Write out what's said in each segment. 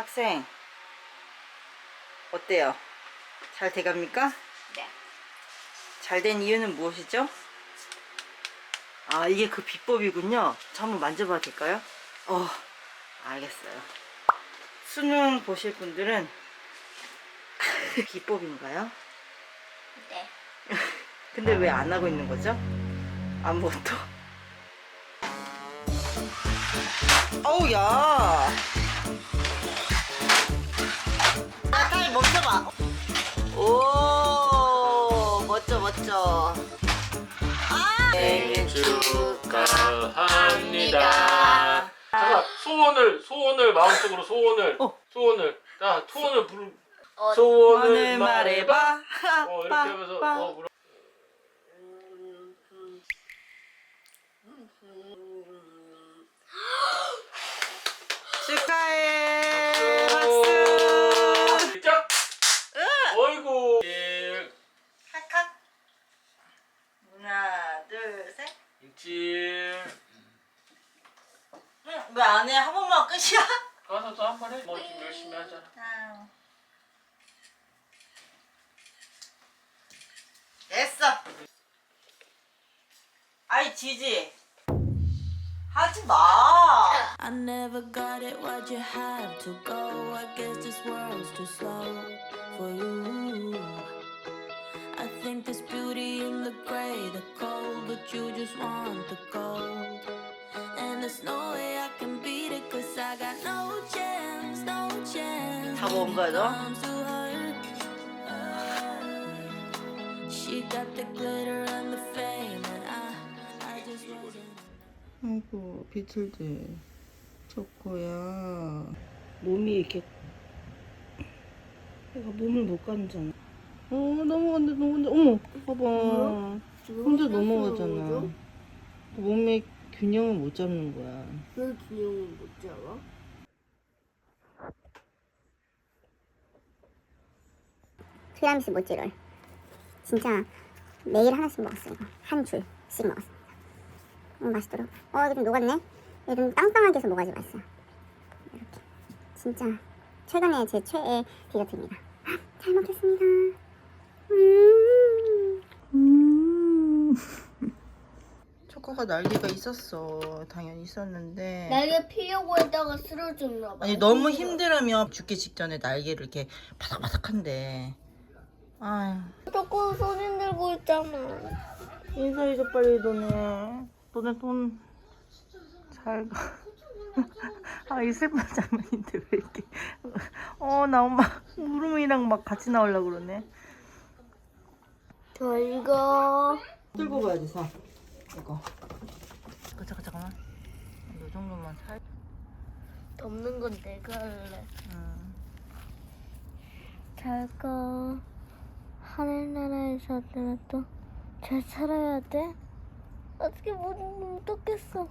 학생 어때요? 잘 돼갑니까? 네. 잘 된 이유는 무엇이죠? 아, 이게 그 비법이군요. 저 한번 만져봐도 될까요? 알겠어요. 수능 보실 분들은 비법인가요? 네. 근데 왜 안 하고 있는 거죠? 아무것도. 어우, 야. 빨리 멈춰봐. 오, 멋져. 생일 축하합니다. 잠깐, 소원을 마음속으로 소원을. 자, 소원을 부르. 소원을 말해봐. 이렇게 하면서 물어. 축하해. 박수. 시작. 어이구. 칵칵. 하나, 둘, 셋. 일칠. 왜 안 해? 한 번만 끝이야? 가서 또 한 번 해. 뭐 좀 열심히 하잖아. 됐어. 아이, 지지. 하지 마. I never got it, why'd you have to go? I guess this world's too slow for you. I think there's beauty in the gray, the cold, but you just want the gold. And there's no way I can beat it, cause I got no chance, no chance. 다 먹은 거야, 너? Comes to her. She got the glitter and the fame, and I just wasn't. 아이고, 비틀들. 초코야. 몸이 이렇게. 내가 몸을 못 가는잖아. 넘어간다. 어머, 봐봐. 혼자 넘어가잖아. 몸의 균형을 못 잡는 거야. 왜 균형을 못 잡아? 티라미수 모찌롤 진짜 매일 하나씩 먹었어요. 이거 한 줄씩 먹었습니다. 맛있더라고. 이게 좀 녹았네. 이게 좀 빵빵하게 해서 먹어야지 맛있어요. 이렇게 진짜 최근에 제 최애 디저트입니다. 잘 먹겠습니다. 초코가 날개가 있었어. 당연히 있었는데. 날개 피려고 했다가 쓰러졌나 봐. 아니, 너무 힘들으면 죽기 직전에 날개를 이렇게 바삭바삭한데. 아휴. 자꾸 손 들고 있잖아. 인사해줘 빨리. 너네 돈 잘 가. 이 슬픈 장면인데 왜 이렇게. 나 엄마 무릎이랑 막 같이 나오려고 그러네. 저 이거 들고 가야지. 이거 잠깐만. 이 정도만 살. 덮는 건 내가 할래. 잘 가. 하늘나라에서 살더라도 잘 살아야 돼. 어떻게 못 듣겠어.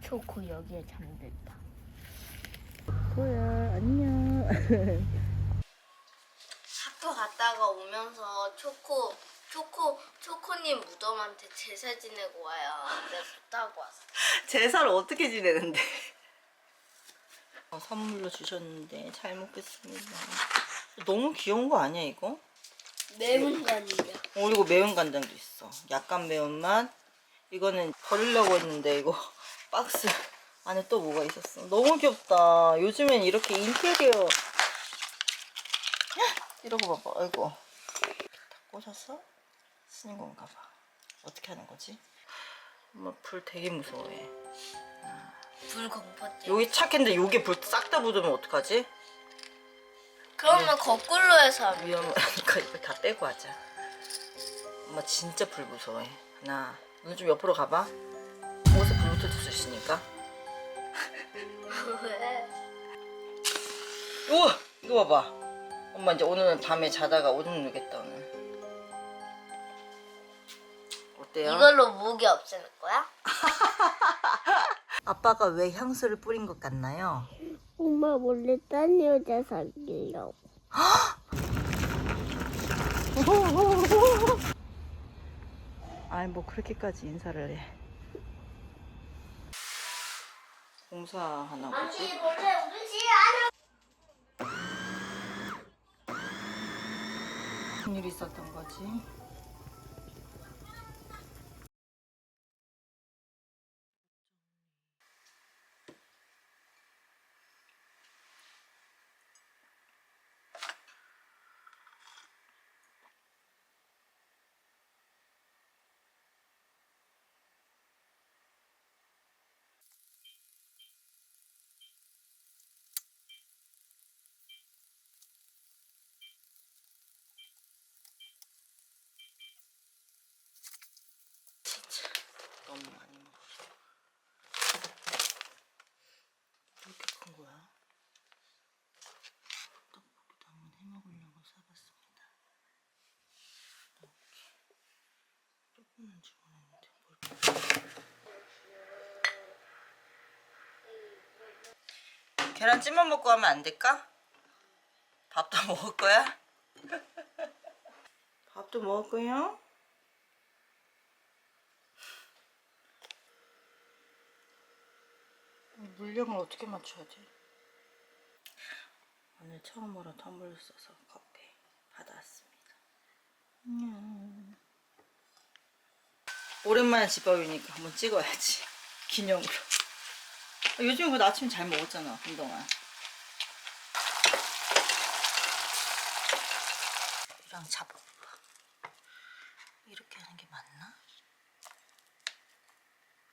초코 여기에 잠들다. 뭐야, 안녕. 학교 갔다가 오면서 초코님 무덤한테 제사 지내고 와요. 내가 줬다고 왔어. 제사를 어떻게 지내는데? 선물로 주셨는데 잘 먹겠습니다. 너무 귀여운 거 아니야 이거? 매운 간이야. 이거 매운 간장도 있어. 약간 매운맛. 이거는 버리려고 했는데 이거 박스 안에 또 뭐가 있었어. 너무 귀엽다. 요즘엔 이렇게 인테리어 이러고 봐봐. 아이고, 다 꽂았어? 쓰는 건가 봐. 어떻게 하는 거지? 엄마 불 되게 무서워해. 불 공포증. 여기 착했는데 여기 불 싹 다 묻으면 어떡하지? 그러면 거꾸로 해서 하면 위험하니까 이거 다 떼고 하자. 엄마 진짜 불 무서워해. 하나, 눈 좀 옆으로 가봐. 옷에 불 붙을 수 있으니까. 왜? 우와, 이거 봐봐. 엄마 이제 오늘은 밤에 자다가 오줌 누겠다 오늘. 어때요? 이걸로 무게 없애는 거야? 아빠가 왜 향수를 뿌린 것 같나요? 엄마 몰래 딴 여자 사귀려고. 아니 뭐 그렇게까지 인사를 해. 공사하나 보지? 몰래 우리 집 안에 일 있었던 거지? 너무 많이 먹었어. 이렇게 큰 거야? 떡볶이도 한번 해 먹으려고 사봤습니다. 이렇게 조금만 주문했는데 뭘? 계란찜만 먹고 하면 안 될까? 밥도 먹을 거야? 밥도 먹을 거야? 물량을 어떻게 맞춰야지? 오늘 처음으로 텀블러 써서 커피 받아왔습니다. 오랜만에 집밥이니까 한번 찍어야지. 기념으로. 요즘에 그 아침 잘 먹었잖아, 한동안. 이랑 잡아봐. 이렇게 하는 게 맞나?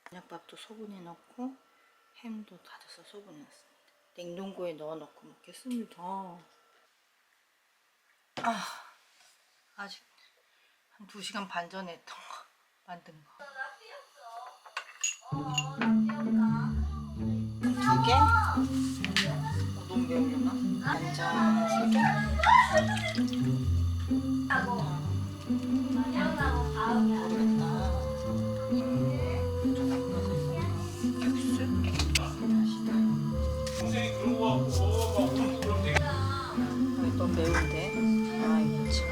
저녁밥도 소분해 넣고 햄도 다져서 소분해 놨습니다. 냉동고에 넣어놓고 먹겠습니다. 아직 한 2시간 반 전에 했던 거 만든 거. 2개? 너무 매우려나? 간장 3개? 모르겠다. 너무 매운데? 아이고 참.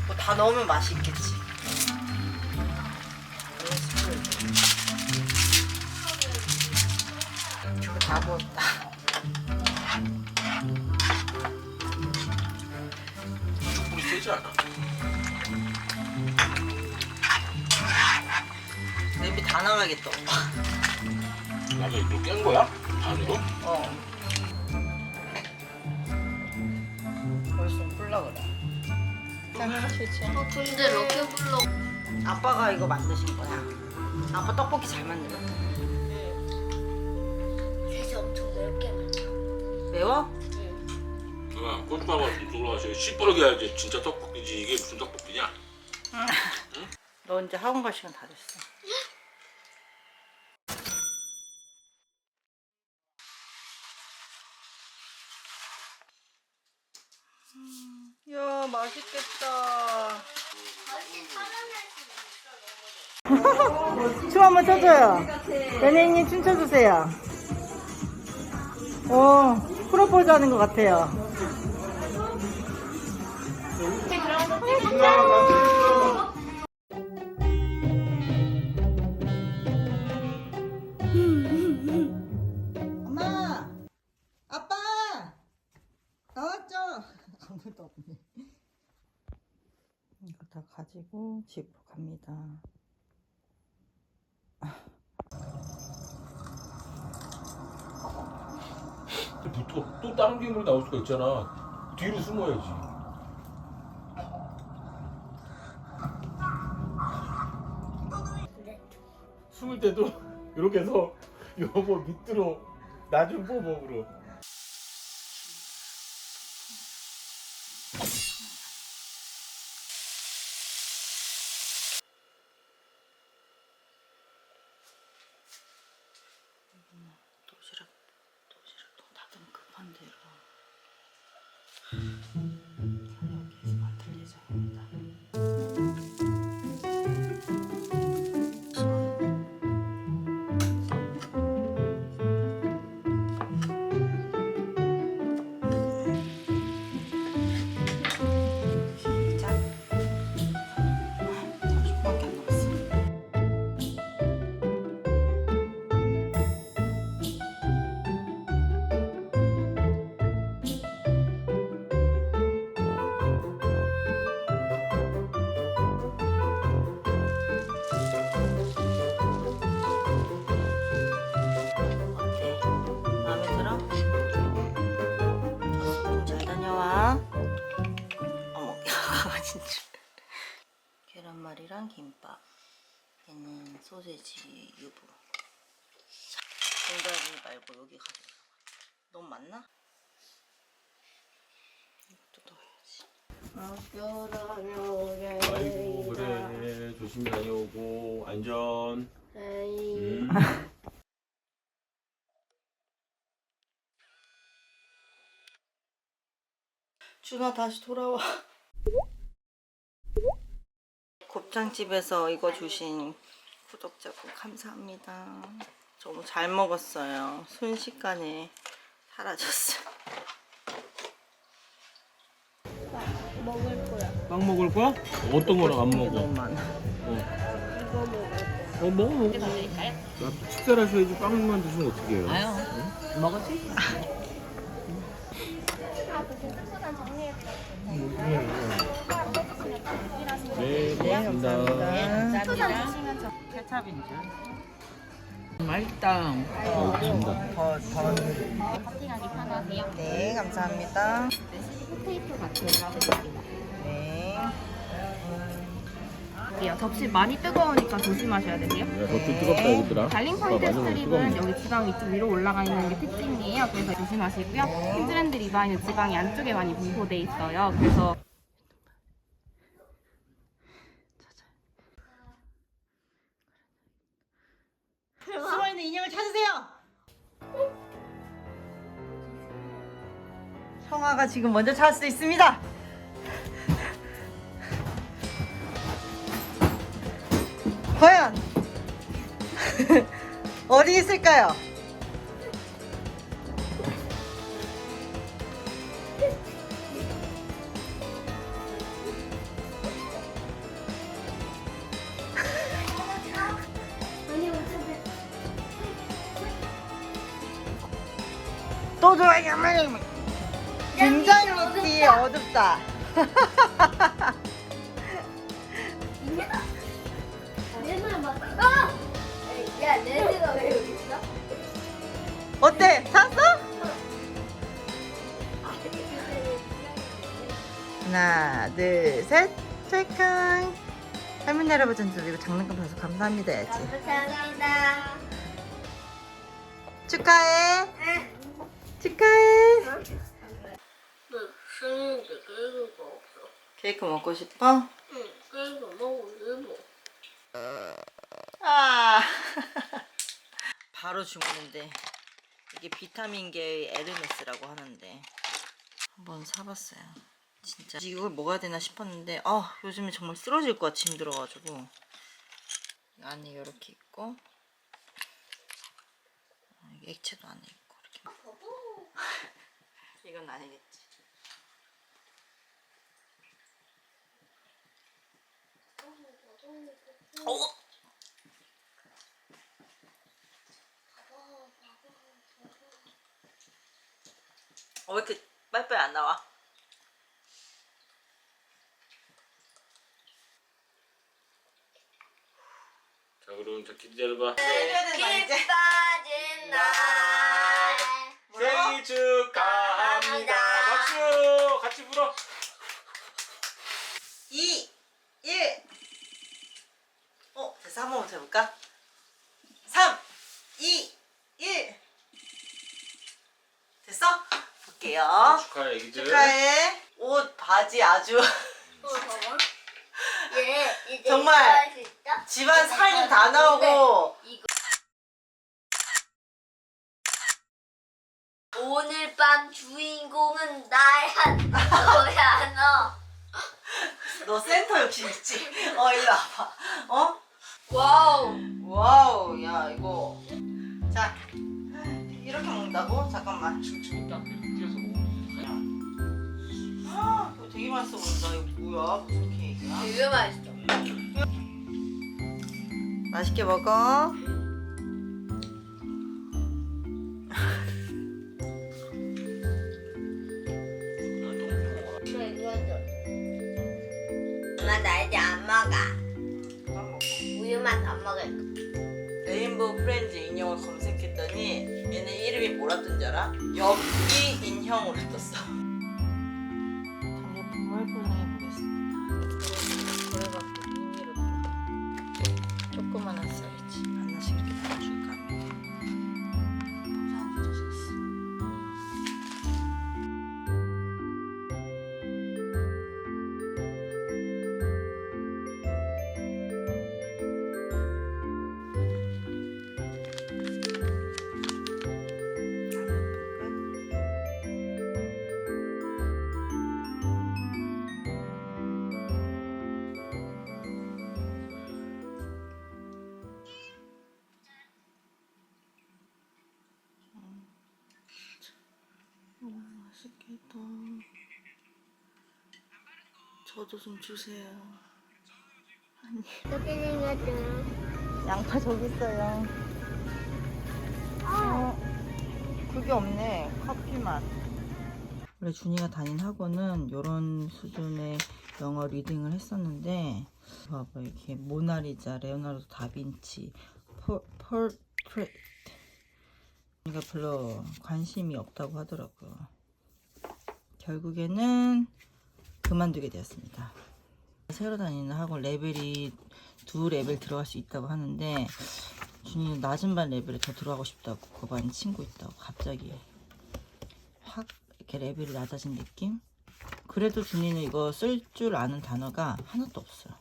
뭐 다 넣으면 맛이 있겠지. 이거 다 부었다. 조금 세지 않아? 냄비 다 나가겠다. 나도 이거 깬 거야? 반으로? 벌써 꿀라 그래. 근데 럭키블럭 아빠가 이거 만드신 거야. 아빠 떡볶이 잘 만들었다. 사실 엄청 맵게 만들어. 매워? 누나 고춧가루가 좀 들어가서 시뻘게 해야지 진짜 떡볶이지. 이게 무슨 떡볶이냐? 너 이제 학원 갈 시간 다 됐어. 야, 맛있겠다. 춤 한번 춰줘요. 연예인님 춤춰주세요. 프로포즈 하는 것 같아요. 엄마! 아빠! 나왔죠? 아무도 없네. 이거 다 가지고 집으로 갑니다. 붙어 또 다른 괴물이 나올 수가 있잖아. 뒤로 숨어야지. 숨을 때도 이렇게 해서 여보 밑으로 나중 보복으로. 도시락통 닫으면 급한 대로 저녁에서 만들 예정입니다. 얘랑 김밥. 얘는 소세지 유부. 자, 동다리 말고 여기 가져가. 너무 많나? 이것도 넣어야지. 아이고 그래 조심히 다녀오고 안전. 준아 다시 돌아와. 곱창집에서 이거 주신 구독자분 감사합니다. 너무 잘 먹었어요. 순식간에 사라졌어요. 빵 먹을 거야? 어떤 거랑 안 먹어? 너무 많아. 먹어. 야, 식사를 하셔야지 빵만 드시면 어떡해요? 아유, 먹었지? 네, 고맙습니다. 케찹인 줄. 맛있다. 고맙습니다. 커팅하기 편하세요. 네, 감사합니다. 포테이토 같은 거 네. 드릴게요. 접시 많이 뜨거우니까 조심하셔야 되세요. 야, 더 뜨겁다 얘들아. 달링 포인트 스트립은 여기 지방이 좀 위로 올라가 있는 게 특징이에요. 그래서 조심하시고요. 힌즈랜드 리바이는 지방이 안쪽에 많이 분포돼 있어요. 그래서 숨어있는 인형을 찾으세요. 형아가 지금 먼저 찾을 수 있습니다. 과연 어디 있을까요? 또 좋아요. 굉장히 어둡다. 야, 레드가 왜 여기 있어? 어때? 찾았어? 하나, 둘, 셋. 찰칵. 할머니 할아버지한테 이거 장난감 사서 감사합니다 해야지. 감사합니다. 축하해. 축하해. 너 생일인데 케이크가 없어. 케이크 먹고 싶어? 응, 케이크 먹고 싶어. 아. 바로 주문인데 이게 비타민계의 에르메스라고 하는데 한번 사봤어요. 진짜 이걸 먹어야 되나 싶었는데 요즘에 정말 쓰러질 것 같이 힘들어가지고 안에 이렇게 있고 액체도 안에 있고 이렇게 이건 아니겠지. 왜 이렇게 빨리빨리 안 나와? 자 그럼 자 기다려봐. 기빠진 날. 생일 축하합니다. 박수 같이 불어. 2, 1. 됐어. 한 번만 더 해볼까? 3, 2, 1. 됐어? 볼게요. 축하해 애기들. 축하해. 옷, 바지 아주 봐봐. 얘 이제 정말 이거 할수 있다? 집안 살림 다 나오고 이거. 오늘 밤 주인공은 나야. 너야 너. 너 센터 욕심 있지? 일로 와봐. 와우. 와우, 야 이거. 자, 이렇게 먹는다고? 잠깐만. 딱 뛰어서 먹어. 이거 되게 맛있어 보인다. 이거 뭐야? 무슨 케이크야? 되게 맛있어. 맛있게 먹어. 엄마 나 이제 안 먹어. 밥 먹어. 우유만 더 먹을. 레인보우 프렌즈 인형을 검색했더니 얘는 이름이 뭐라 뜬 줄 알아? 엽기 인형으로 떴어. 장제품을 포장해 보겠습니다. 그래갖고 미니로 맛있겠다. 저도 좀 주세요. 어떻게 생겼죠? 양파 저기 있어요. 그게 없네. 커피 맛. 원래 준이가 다닌 학원은 이런 수준의 영어 리딩을 했었는데 봐봐 이렇게 모나리자, 레오나르도 다빈치, 폴트레이트 준이가 별로 관심이 없다고 하더라고요. 결국에는 그만두게 되었습니다. 새로 다니는 학원 레벨이 2레벨 들어갈 수 있다고 하는데 준이는 낮은 반 레벨에 더 들어가고 싶다고 그 반 친구 있다고 갑자기 확 이렇게 레벨이 낮아진 느낌? 그래도 준이는 이거 쓸 줄 아는 단어가 하나도 없어요.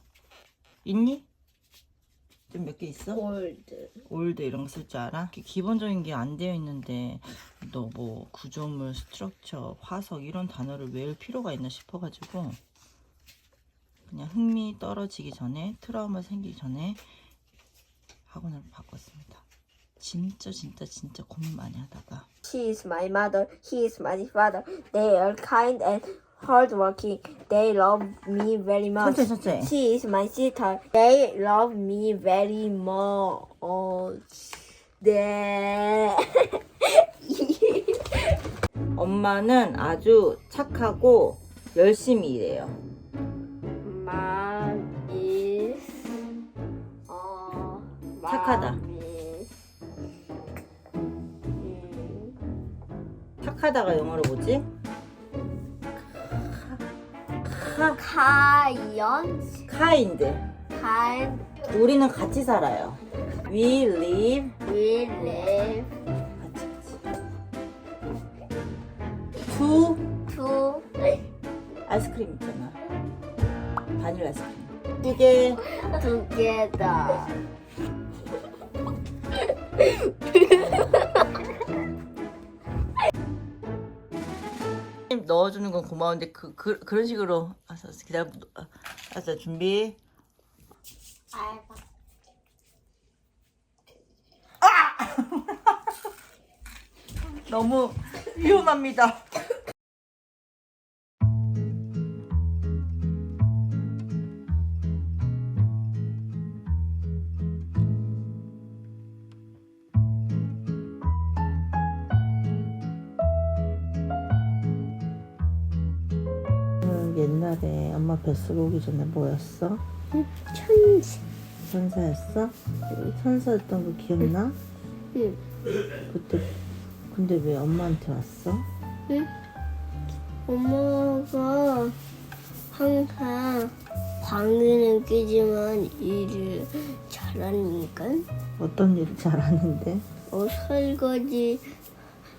있니? 좀 몇 개 있어? 올드 이런 거 쓸 줄 알아? 기본적인 게 안 되어 있는데 너 뭐 구조물, 스트럭처, 화석 이런 단어를 외울 필요가 있나 싶어가지고 그냥 흥미 떨어지기 전에 트라우마 생기기 전에 학원을 바꿨습니다. 진짜 고민 많이 하다가 She is my mother. He is my father. They are kind and hardworking. They love me very much. 천천히 She is my sister. They love me very much. 네. 엄마는 아주 착하고 열심히 일해요. Mom is 착하다. 착하다가 영어로 뭐지? Kind. kind. Kind. 우리는 같이 살아요. We live. We live 같이. to to 아이스크림 있잖아. 바닐라 아이스크림. 이게 together. 넣어주는 건 고마운데 그런 식으로 기다려. 자 준비. 너무 위험합니다. 옛날에 엄마 뱃속 오기 전에 뭐였어? 천지. 천사였어? 천사였던 거 기억나? 응. 그때 근데 왜 엄마한테 왔어? 응? 엄마가 항상 방귀는 끼지만 일을 잘하니까 어떤 일을 잘하는데? 설거지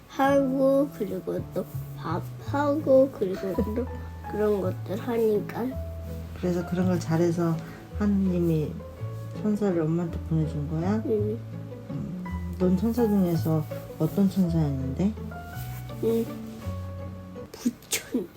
하고 그리고 또 밥하고 그리고 또 그런 것들 하니까 그래서 그런 걸 잘해서 하느님이 천사를 엄마한테 보내준 거야? 응. 넌 천사 중에서 어떤 천사였는데? 부처님.